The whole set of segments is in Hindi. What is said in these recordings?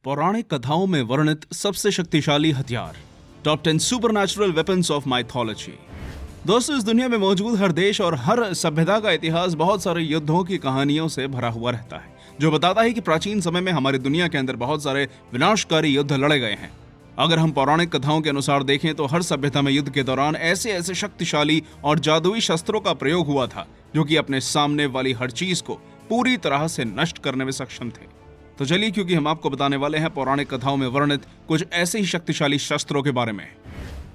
पौराणिक कथाओं में वर्णित सबसे शक्तिशाली हथियार। Top 10 supernatural weapons of mythology. दोस्तों, इस दुनिया में मौजूद हर देश और हर सभ्यता का इतिहास बहुत सारे युद्धों की कहानियों से भरा हुआ रहता है, जो बताता है कि प्राचीन समय में हमारी दुनिया के अंदर बहुत सारे विनाशकारी युद्ध लड़े गए हैं। अगर हम पौराणिक कथाओं के अनुसार देखें तो हर सभ्यता में युद्ध के दौरान ऐसे ऐसे शक्तिशाली और जादुई शस्त्रों का प्रयोग हुआ था जो कि अपने सामने वाली हर चीज को पूरी तरह से नष्ट करने में सक्षम थे। तो चलिए, क्योंकि हम आपको बताने वाले हैं पौराणिक कथाओं में वर्णित कुछ ऐसे ही शक्तिशाली शस्त्रों के बारे में।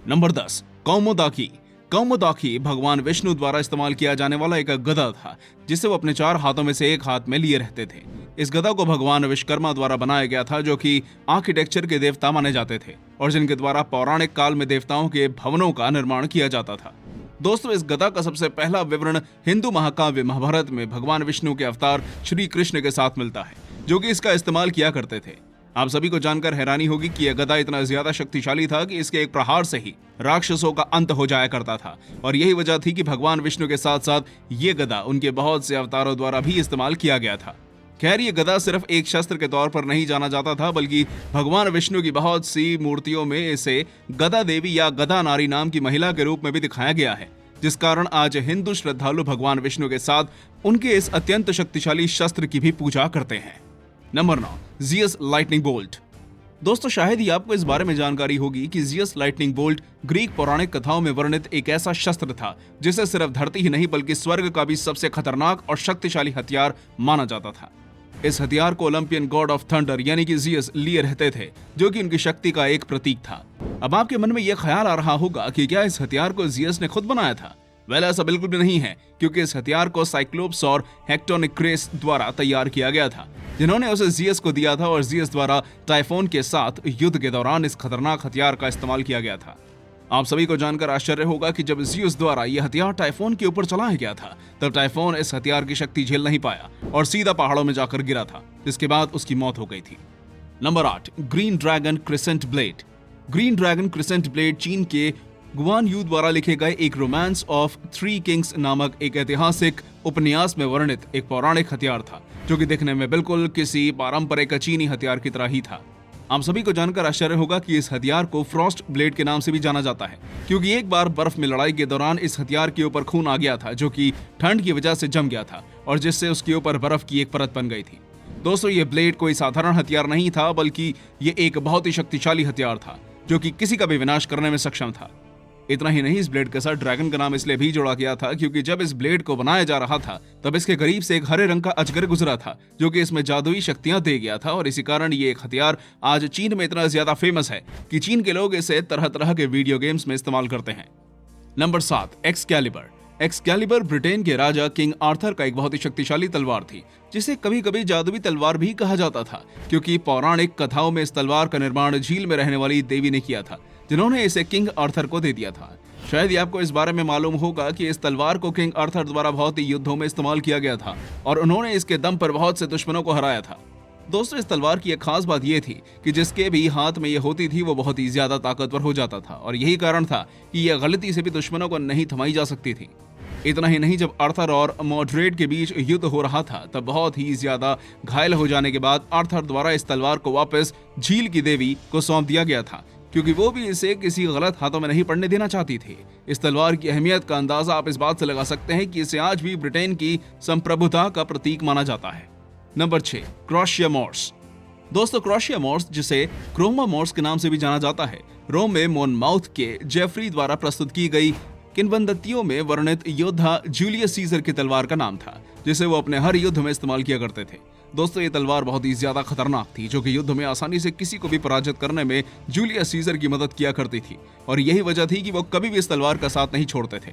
नंबर 10, कौमोदकी। कौमोदकी भगवान विष्णु द्वारा इस्तेमाल किया जाने वाला एक गदा था, जिसे वो अपने 4 हाथों में से एक हाथ में लिए रहते थे। इस गदा को भगवान विश्वकर्मा द्वारा बनाया गया था, जो कि आर्किटेक्चर के देवता माने जाते थे और जिनके द्वारा पौराणिक काल में देवताओं के भवनों का निर्माण किया जाता था। दोस्तों, इस गदा का सबसे पहला विवरण हिंदू महाकाव्य महाभारत में भगवान विष्णु के अवतार श्री कृष्ण के साथ मिलता है, जो कि इसका इस्तेमाल किया करते थे। आप सभी को जानकर हैरानी होगी कि यह गदा इतना ज्यादा शक्तिशाली था कि इसके एक प्रहार से ही राक्षसों का अंत हो जाया करता था। और यही वजह थी कि भगवान विष्णु के साथ साथ ये गदा उनके बहुत से अवतारों द्वारा भी इस्तेमाल किया गया था। खैर, ये गदा सिर्फ एक शस्त्र के तौर पर नहीं जाना जाता था, बल्कि भगवान विष्णु की बहुत सी मूर्तियों में इसे गदा देवी या गदा नारी नाम की महिला के रूप में भी दिखाया गया है, जिस कारण आज हिंदू श्रद्धालु भगवान विष्णु के साथ उनके इस अत्यंत शक्तिशाली शस्त्र की भी पूजा करते हैं। Number 9, Zeus lightning bolt. दोस्तों, शायद ही आपको इस बारे में जानकारी होगी कि ज़ीयस लाइटनिंग बोल्ट ग्रीक पौराणिक कथाओं में वर्णित एक ऐसा शस्त्र था जिसे सिर्फ धरती ही नहीं बल्कि स्वर्ग का भी सबसे खतरनाक और शक्तिशाली हथियार माना जाता था। इस हथियार को ओलंपियन गॉड ऑफ थंडर यानी कि ज़ीयस लिए रहते थे, जो कि उनकी शक्ति का एक प्रतीक था। अब आपके मन में यह ख्याल आ रहा होगा कि क्या इस हथियार को ज़ीयस ने खुद बनाया था? वेल, ऐसा बिल्कुल भी नहीं है, क्योंकि इस हथियार को साइक्लोप्स और हेक्टोनिक्रेस द्वारा तैयार किया गया था, जिन्होंने उसे ज़ीयस को दिया था और ज़ीयस द्वारा टाइफोन के साथ युद्ध के दौरान इस खतरनाक हथियार का इस्तेमाल किया गया था। आप सभी को जानकर आश्चर्य होगा कि जब ज़ीयस द्वारा यह हथियार टाइफोन के ऊपर चलाया गया था, तब टाइफोन इस हथियार की शक्ति झेल नहीं पाया और सीधा पहाड़ों में जाकर गिरा था, जिसके बाद उसकी मौत हो गई थी। Number 8, green dragon crescent blade. Green dragon crescent blade चीन के गुआन यू द्वारा लिखे गए एक रोमांस ऑफ 3 किंग्स नामक एक ऐतिहासिक उपन्यास में वर्णित एक पौराणिक हथियार था, जो कि देखने में बिल्कुल किसी पारंपरिक चीनी हथियार की तरह ही था। आप सभी को जानकर आश्चर्य होगा कि इस हथियार को फ्रॉस्ट ब्लेड के नाम से भी जाना जाता है, क्योंकि एक बार बर्फ में लड़ाई के दौरान इस हथियार के ऊपर खून आ गया था, जो कि ठंड की वजह से जम गया था और जिससे उसके ऊपर बर्फ की एक परत बन गई थी। दोस्तों, ये ब्लेड कोई साधारण हथियार नहीं था, बल्कि ये एक बहुत ही शक्तिशाली हथियार था, जो कि किसी का भी विनाश करने में सक्षम था। इतना ही नहीं, इस ब्लेड के साथ ड्रैगन का नाम इसलिए भी जोड़ा गया था क्योंकि जब इस ब्लेड को बनाया जा रहा था तब इसके करीब से एक हरे रंग का अजगर गुजरा था, जो कि इसमें जादुई शक्तियां दे गया था। और इसी कारण ये एक हथियार आज चीन में इतना ज्यादा फेमस है कि चीन के लोग इसे तरह तरह के वीडियो गेम्स में इस्तेमाल करते हैं। Number 7, Excalibur. एक्सकैलिबर ब्रिटेन के राजा किंग आर्थर का एक बहुत ही शक्तिशाली तलवार थी, जिसे कभी कभी जादुई तलवार भी कहा जाता था, क्योंकि पौराणिक कथाओं में इस तलवार का निर्माण झील में रहने वाली देवी ने किया था, जिन्होंने इसे किंग आर्थर को दे दिया था। शायद ही आपको इस बारे में मालूम होगा कि इस तलवार को किंग आर्थर द्वारा बहुत ही युद्धों में इस्तेमाल किया गया था और उन्होंने इसके दम पर बहुत से दुश्मनों को हराया था। दोस्तों, इस तलवार की एक खास बात यह थी कि जिसके भी हाथ में यह होती थी वो बहुत ही ज्यादा ताकतवर हो जाता था और यही कारण था कि यह गलती से भी दुश्मनों को नहीं थमाई जा सकती थी। इतना ही नहीं, जब आर्थर और मॉड्रेड के बीच युद्ध हो रहा था तब बहुत ही ज्यादा घायल हो जाने के बाद आर्थर द्वारा इस तलवार को वापस झील की देवी को सौंप दिया गया था, क्योंकि वो भी इसे किसी गलत हाथों में नहीं पड़ने देना चाहती थी। इस तलवार की अहमियत का अंदाजा आप इस बात से लगा सकते हैं कि इसे आज भी ब्रिटेन की संप्रभुता का प्रतीक माना जाता है। Number 6, Crocea Mors. दोस्तों, क्रॉशिया मॉर्स, जिसे क्रोमा मॉर्स के नाम से भी जाना जाता है, रोम में मोनमाउथ के जेफरी द्वारा प्रस्तुत की गई किंवदंतियों में वर्णित योद्धा जूलियस सीजर की तलवार का नाम था, जिसे वो अपने हर युद्ध में इस्तेमाल किया करते थे। दोस्तों, ये तलवार बहुत ही ज्यादा खतरनाक थी, जो कि युद्ध में आसानी से किसी को भी पराजित करने में जूलियस सीजर की मदद किया करती थी और यही वजह थी कि वो कभी भी इस तलवार का साथ नहीं छोड़ते थे।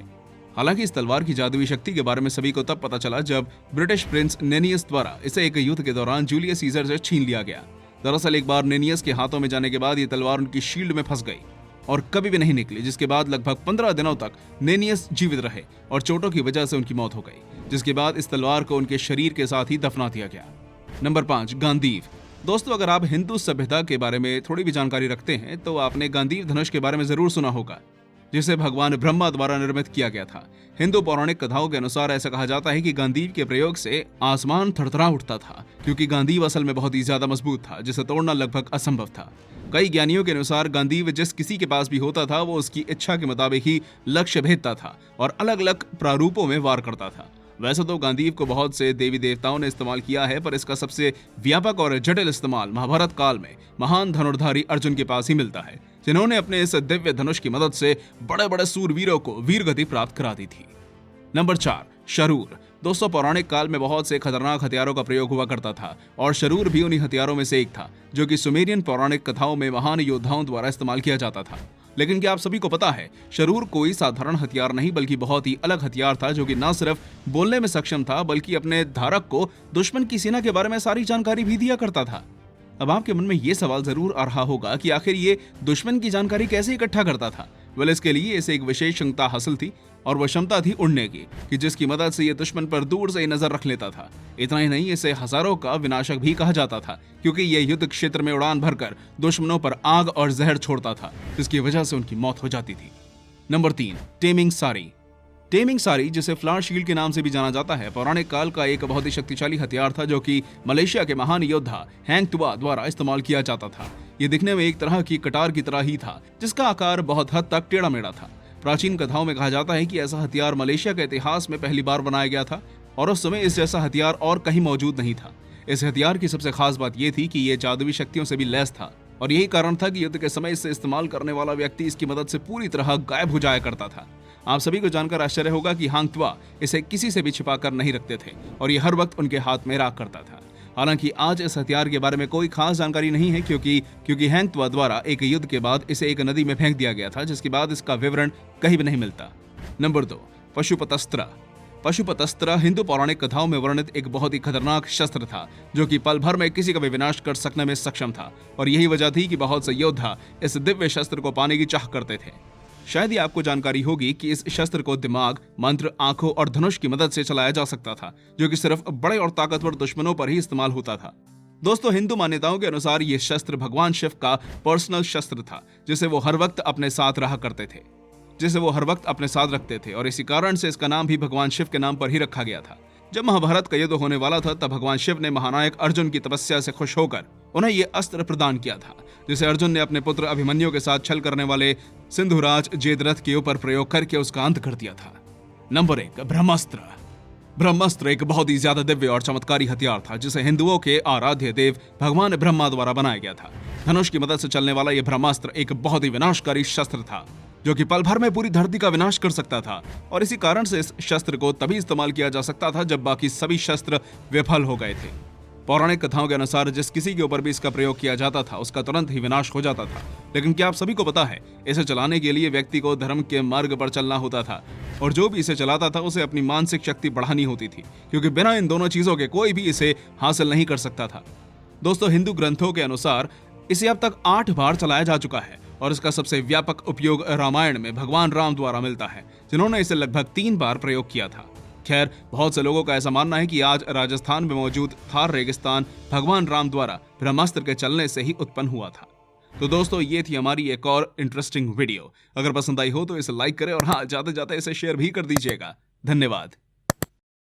हालांकि इस तलवार की जादुई शक्ति के बारे में सभी को तब पता चला जब ब्रिटिश प्रिंस नेनियस द्वारा इसे एक युद्ध के दौरान जूलियस सीजर से छीन लिया गया। दरअसल एक बार नेनियस के हाथों में जाने के बाद ये तलवार उनकी शील्ड में फंस गई और कभी भी नहीं निकली, जिसके बाद लगभग 15 दिनों तक नेनियस जीवित रहे और चोटों की वजह से उनकी मौत हो गई, जिसके बाद इस तलवार को उनके शरीर के साथ ही दफना दिया गया। नंबर 5, गांधीव। दोस्तों, अगर आप हिंदू सभ्यता के बारे में थोड़ी भी जानकारी रखते हैं तो आपने गांधीव धनुष के बारे में जरूर सुना होगा। जिसे भगवान ब्रह्मा द्वारा निर्मित किया गया था। हिंदू पौराणिक कथाओं के अनुसार ऐसा कहा जाता है कि गांडीव के प्रयोग से आसमान थरथरा उठता था, क्योंकि गांडीव असल में बहुत ही ज्यादा मजबूत था, जिसे तोड़ना लगभग असंभव था। कई ज्ञानियों के अनुसार गांडीव जिस किसी के पास भी होता था वो उसकी इच्छा के मुताबिक ही लक्ष्य भेदता था और अलग अलग प्रारूपों में वार करता था। वैसे तो गांडीव को बहुत से देवी देवताओं ने इस्तेमाल किया है, पर इसका सबसे व्यापक और जटिल इस्तेमाल महाभारत काल में महान धनुर्धारी अर्जुन के पास ही मिलता है, जिन्होंने अपने इस दिव्य धनुष की मदद से बड़े बड़े सूरवीरों को वीरगति प्राप्त करा दी थी। नंबर 4, शरूर। दोस्तों, पौराणिक काल में बहुत से खतरनाक हथियारों का प्रयोग हुआ करता था और शरूर भी उन्हीं हथियारों में से एक था, जो कि सुमेरियन पौराणिक कथाओं में महान योद्धाओं द्वारा इस्तेमाल किया जाता था। लेकिन क्या आप सभी को पता है, शरूर कोई साधारण हथियार नहीं बल्कि बहुत ही अलग हथियार था, जो कि न सिर्फ बोलने में सक्षम था बल्कि अपने धारक को दुश्मन की सेना के बारे में सारी जानकारी भी दिया करता था। अब आपके मन में ये सवाल जरूर आ रहा होगा कि आखिर ये दुश्मन की जानकारी कैसे इकट्ठा करता था। वेल, इसके लिए इसे एक विशेष क्षमता हासिल थी और वह क्षमता थी उड़ने की, कि जिसकी मदद से ये दुश्मन पर दूर से नजर रख लेता था। इतना ही नहीं, इसे हजारों का विनाशक भी कहा जाता था, क्योंकि ये युद्ध क्षेत्र में उड़ान भरकर दुश्मनों पर आग और जहर छोड़ता था, जिसकी वजह से उनकी मौत हो जाती थी। नंबर 3, टेमिंग सारी। टेमिंग सारी, जिसे फ्लावर शील्ड के नाम से भी जाना जाता है, पौराणिक काल का एक बहुत ही शक्तिशाली हथियार था, जो कि मलेशिया के महान योद्धा हैंग तुआ द्वारा इस्तेमाल किया जाता था। ये दिखने में एक तरह की कटार की तरह ही था, जिसका आकार बहुत हद तक टेढ़ा मेढ़ा था। प्राचीन कथाओं में कहा जाता है कि ऐसा हथियार मलेशिया के इतिहास में पहली बार बनाया गया था और उस समय इस जैसा हथियार और कहीं मौजूद नहीं था। इस हथियार की सबसे खास बात यह थी कि ये जादुई शक्तियों से भी लैस था और यही कारण था कि युद्ध के समय इसे इस्तेमाल करने वाला व्यक्ति इसकी मदद से पूरी तरह गायब हो जाया करता था। आप सभी को जानकर आश्चर्य होगा कि हांग तुआ इसे किसी से भी छिपा कर नहीं रखते थे और ये हर वक्त उनके हाथ में राख करता था। हालांकि आज इस हथियार के बारे में कोई खास जानकारी नहीं है, क्योंकि हैंग तुआ द्वारा एक युद्ध के बाद इसे एक नदी में फेंक दिया गया था, जिसके बाद इसका विवरण कहीं भी नहीं मिलता। नंबर 2, पशुपतस्त्र। पशुपतस्त्र हिंदू पौराणिक कथाओं में वर्णित एक बहुत ही खतरनाक शस्त्र था, जो कि पल भर में किसी का भी विनाश कर सकने में सक्षम था और यही वजह थी कि बहुत से योद्धा इस दिव्य शस्त्र को पाने की चाह करते थे। शायद ही आपको जानकारी होगी कि इस शस्त्र को दिमाग, मंत्र, आंखों और धनुष की मदद से चलाया जा सकता था, जो कि सिर्फ बड़े और ताकतवर दुश्मनों पर ही इस्तेमाल होता था। दोस्तों, हिंदू मान्यताओं के अनुसार ये शस्त्र भगवान शिव का पर्सनल शस्त्र था, जिसे वो हर वक्त अपने साथ रखते थे और इसी कारण से इसका नाम भी भगवान शिव के नाम पर ही रखा गया था। जब महाभारत का युद्ध होने वाला था, तब भगवान शिव ने महानायक अर्जुन की तपस्या से खुश होकर उन्हें ये अस्त्र प्रदान किया था, जिसे अर्जुन ने अपने पुत्र अभिमन्यु के साथ छल करने वाले सिंधुराज जयद्रथ के ऊपर प्रयोग करके उसका अंत कर दिया था। नंबर 1, ब्रह्मास्त्र। ब्रह्मास्त्र एक बहुत ही ज्यादा दिव्य और चमत्कारी हथियार था, जिसे हिंदुओं के आराध्य देव भगवान ब्रह्मा द्वारा बनाया गया था। धनुष की मदद से चलने वाला यह ब्रह्मास्त्र एक बहुत ही विनाशकारी शस्त्र था, जो कि पल भर में पूरी धरती का विनाश कर सकता था और इसी कारण से इस शस्त्र को तभी इस्तेमाल किया जा सकता था जब बाकी सभी शस्त्र विफल हो गए थे। पौराणिक कथाओं के अनुसार जिस किसी के ऊपर भी इसका प्रयोग किया जाता था, उसका तुरंत ही विनाश हो जाता था। लेकिन क्या आप सभी को पता है, इसे चलाने के लिए व्यक्ति को धर्म के मार्ग पर चलना होता था और जो भी इसे चलाता था उसे अपनी मानसिक शक्ति बढ़ानी होती थी, क्योंकि बिना इन दोनों चीजों के कोई भी इसे हासिल नहीं कर सकता था। दोस्तों, हिंदू ग्रंथों के अनुसार इसे अब तक 8 बार चलाया जा चुका है और इसका सबसे व्यापक उपयोग रामायण में भगवान राम द्वारा मिलता है, जिन्होंने इसे लगभग 3 बार प्रयोग किया था। खैर, बहुत से लोगों का ऐसा मानना है कि आज राजस्थान में मौजूद थार रेगिस्तान भगवान राम द्वारा ब्रह्मास्त्र के चलने से ही उत्पन्न हुआ था। तो दोस्तों, ये थी हमारी एक और इंटरेस्टिंग वीडियो। अगर पसंद आई हो तो इसे लाइक करें और हाँ, जाते जाते इसे शेयर भी कर दीजिएगा। धन्यवाद।